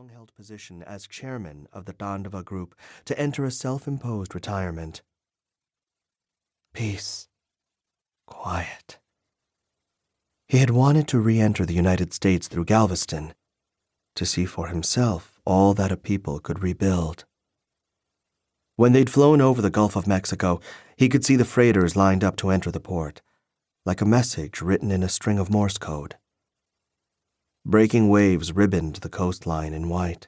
long-held position as chairman of the Dandava Group to enter a self-imposed retirement. Peace. Quiet. He had wanted to re-enter the United States through Galveston, to see for himself all that a people could rebuild. When they'd flown over the Gulf of Mexico, he could see the freighters lined up to enter the port, like a message written in a string of Morse code. Breaking waves ribboned the coastline in white.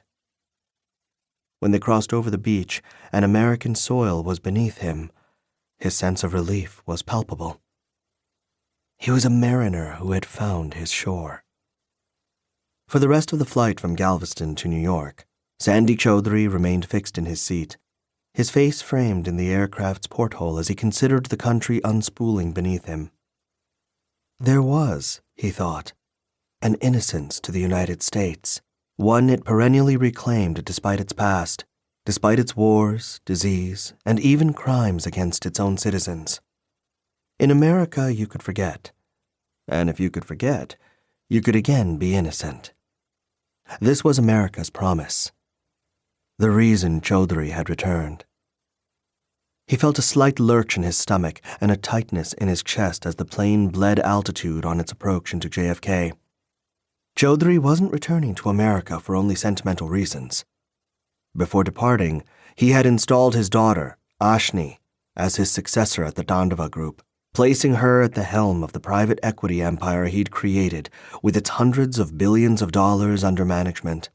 When they crossed over the beach and American soil was beneath him, his sense of relief was palpable. He was a mariner who had found his shore. For the rest of the flight from Galveston to New York, Sandy Chaudhry remained fixed in his seat, his face framed in the aircraft's porthole as he considered the country unspooling beneath him. There was, he thought, an innocence to the United States, one it perennially reclaimed despite its past, despite its wars, disease, and even crimes against its own citizens. In America, you could forget. And if you could forget, you could again be innocent. This was America's promise. The reason Chaudhry had returned. He felt a slight lurch in his stomach and a tightness in his chest as the plane bled altitude on its approach into JFK. Chaudhry wasn't returning to America for only sentimental reasons. Before departing, he had installed his daughter, Ashni, as his successor at the Dandava Group, placing her at the helm of the private equity empire he'd created with its hundreds of billions of dollars under management.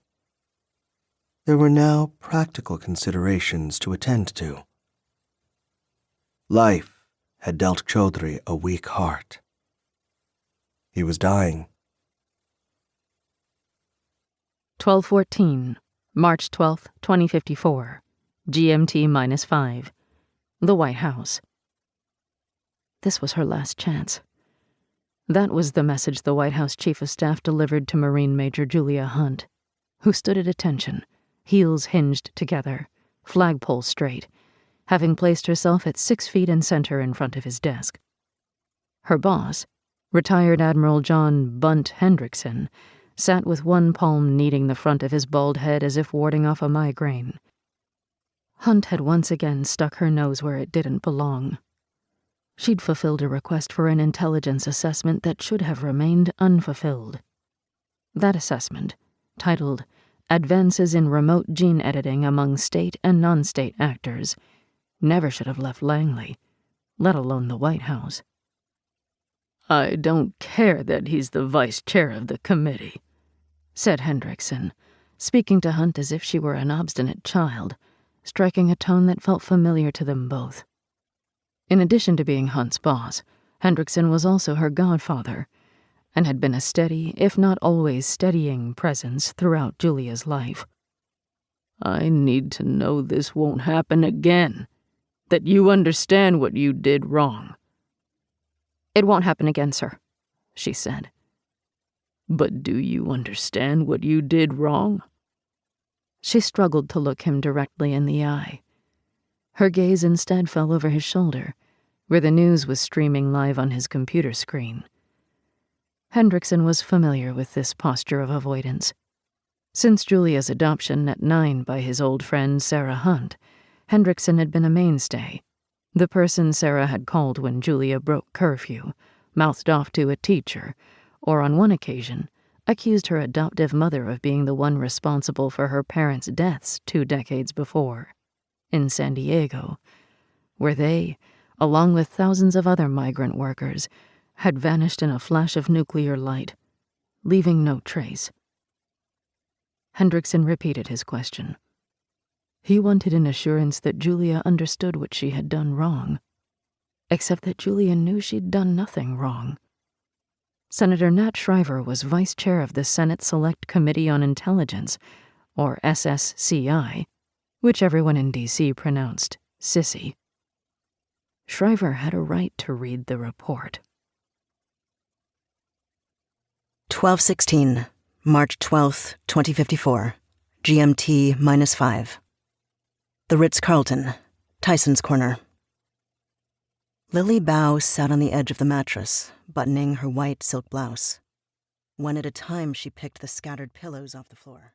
There were now practical considerations to attend to. Life had dealt Chaudhry a weak heart. He was dying. 12:14, March 12, 2054, GMT-5, the White House. This was her last chance. That was the message the White House Chief of Staff delivered to Marine Major Julia Hunt, who stood at attention, heels hinged together, flagpole straight, having placed herself at 6 feet in center in front of his desk. Her boss, retired Admiral John Bunt Hendrickson, sat with one palm kneading the front of his bald head as if warding off a migraine. Hunt had once again stuck her nose where it didn't belong. She'd fulfilled a request for an intelligence assessment that should have remained unfulfilled. That assessment, titled Advances in Remote Gene Editing Among State and Non-State Actors, never should have left Langley, let alone the White House. "I don't care that he's the vice chair of the committee," said Hendrickson, speaking to Hunt as if she were an obstinate child, striking a tone that felt familiar to them both. In addition to being Hunt's boss, Hendrickson was also her godfather, and had been a steady, if not always steadying, presence throughout Julia's life. "I need to know this won't happen again, that you understand what you did wrong." "It won't happen again, sir," she said. "But do you understand what you did wrong?" She struggled to look him directly in the eye. Her gaze instead fell over his shoulder, where the news was streaming live on his computer screen. Hendrickson was familiar with this posture of avoidance. Since Julia's adoption at 9 by his old friend Sarah Hunt, Hendrickson had been a mainstay, the person Sarah had called when Julia broke curfew, mouthed off to a teacher, or on one occasion, accused her adoptive mother of being the one responsible for her parents' deaths 2 decades before, in San Diego, where they, along with thousands of other migrant workers, had vanished in a flash of nuclear light, leaving no trace. Hendrickson repeated his question. He wanted an assurance that Julia understood what she had done wrong, except that Julia knew she'd done nothing wrong. Senator Nat Shriver was vice chair of the Senate Select Committee on Intelligence, or SSCI, which everyone in D.C. pronounced Sissy. Shriver had a right to read the report. 12:16, March 12, 2054, GMT-5. The Ritz-Carlton, Tyson's Corner. Lily Bow sat on the edge of the mattress, buttoning her white silk blouse. One at a time, she picked the scattered pillows off the floor.